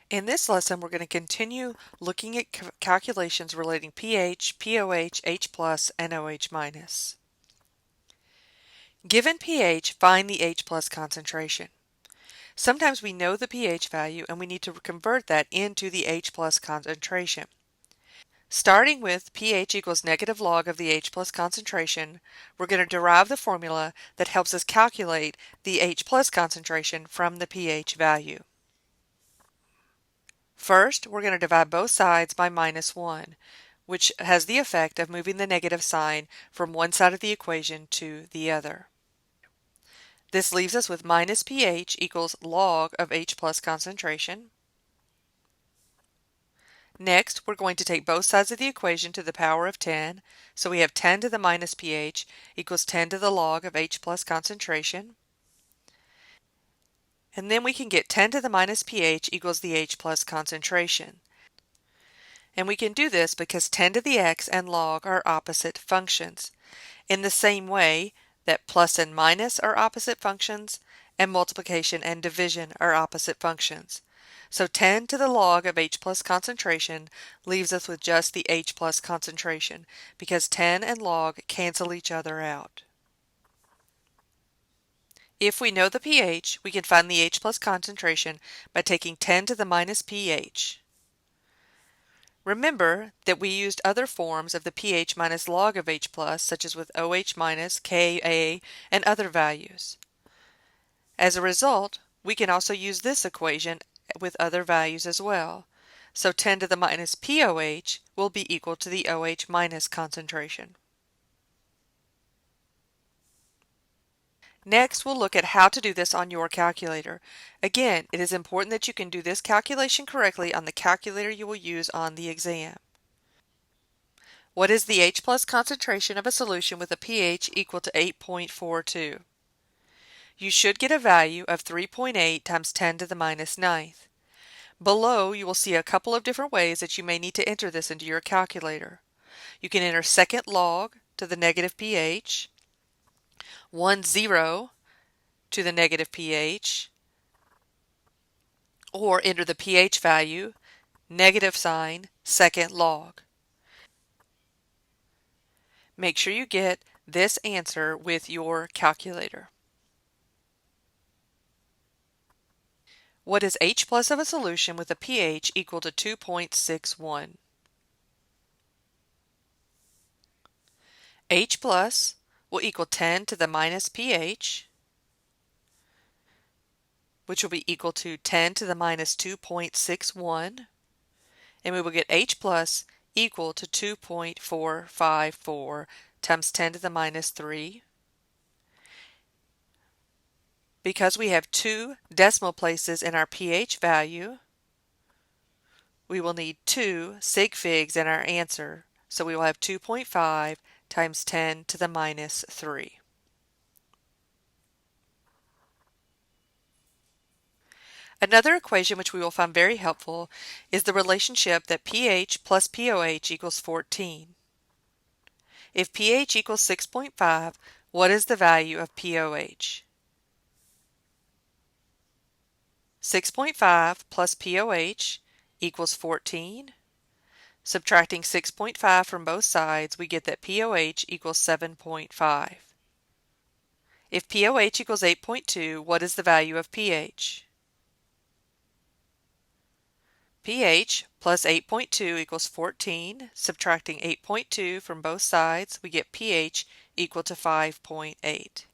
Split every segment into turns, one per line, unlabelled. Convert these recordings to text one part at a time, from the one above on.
In this lesson, we're going to continue looking at calculations relating pH, pOH, H+, and OH-. Given pH, find the H+ concentration. Sometimes we know the pH value and we need to convert that into the H+ concentration. Starting with pH equals negative log of the H+ concentration, we're going to derive the formula that helps us calculate the H+ concentration from the pH value. First, we're going to divide both sides by -1, which has the effect of moving the negative sign from one side of the equation to the other. This leaves us with minus pH equals log of H+ concentration. Next, we're going to take both sides of the equation to the power of 10, so we have 10 to the minus pH equals 10 to the log of H+ concentration. And then we can get 10 to the minus pH equals the H+ concentration. And we can do this because 10 to the x and log are opposite functions, in the same way that plus and minus are opposite functions, and multiplication and division are opposite functions. So 10 to the log of H+ concentration leaves us with just the H+ concentration, because 10 and log cancel each other out. If we know the pH, we can find the H+ concentration by taking 10 to the minus pH. Remember that we used other forms of the pH minus log of H+, such as with OH minus, Ka, and other values. As a result, we can also use this equation with other values as well. So 10 to the minus pOH will be equal to the OH minus concentration. Next, we'll look at how to do this on your calculator. Again, it is important that you can do this calculation correctly on the calculator you will use on the exam. What is the H+ concentration of a solution with a pH equal to 8.42? You should get a value of 3.8 times 10 to the minus 9th. Below, you will see a couple of different ways that you may need to enter this into your calculator. You can enter second log to the negative pH, 10 to the negative pH, or enter the pH value, negative sign, second log. Make sure you get this answer with your calculator. What is H+ of a solution with a pH equal to 2.61? H+ will equal 10 to the minus pH, which will be equal to 10 to the minus 2.61, and we will get H+ equal to 2.454 times 10 to the minus 3. Because we have 2 decimal places in our pH value, we will need 2 sig figs in our answer, so we will have 2.5 times 10 to the minus 3. Another equation which we will find very helpful is the relationship that pH plus pOH equals 14. If pH equals 6.5, what is the value of pOH? 6.5 plus pOH equals 14. Subtracting 6.5 from both sides, we get that pOH equals 7.5. If pOH equals 8.2, what is the value of pH? pH plus 8.2 equals 14. Subtracting 8.2 from both sides, we get pH equal to 5.8.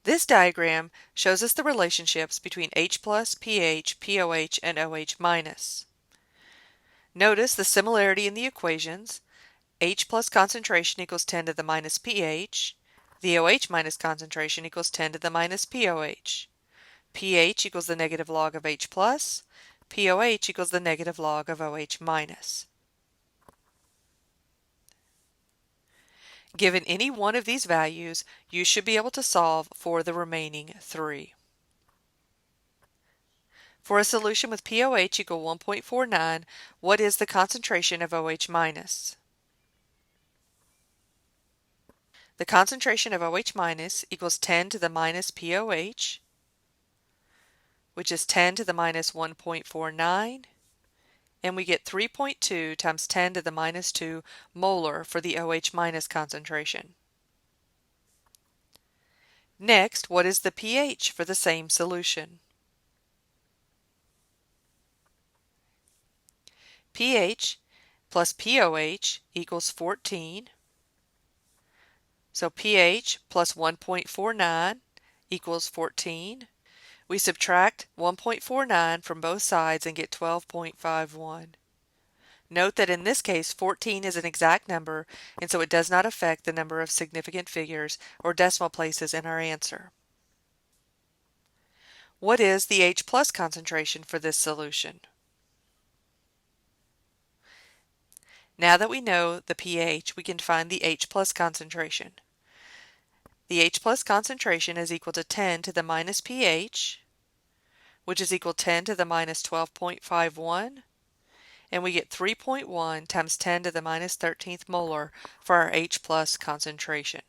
This diagram shows us the relationships between H+, pH, pOH, and OH-. Notice the similarity in the equations. H+ concentration equals 10 to the minus pH. The OH- concentration equals 10 to the minus pOH. pH equals the negative log of H+. pOH equals the negative log of OH-. Given any one of these values, you should be able to solve for the remaining 3. For a solution with pOH equal 1.49, what is the concentration of OH-? The concentration of OH- equals 10 to the minus pOH, which is 10 to the minus 1.49, and we get 3.2 times 10 to the minus 2 molar for the OH minus concentration. Next, what is the pH for the same solution? pH plus pOH equals 14. So pH plus 1.49 equals 14. We subtract 1.49 from both sides and get 12.51. Note that in this case 14 is an exact number, and so it does not affect the number of significant figures or decimal places in our answer. What is the H plus concentration for this solution? Now that we know the pH, we can find the H plus concentration. The H plus concentration is equal to 10 to the minus pH, which is equal to 10 to the minus 12.51, and we get 3.1 times 10 to the minus 13th molar for our H plus concentration.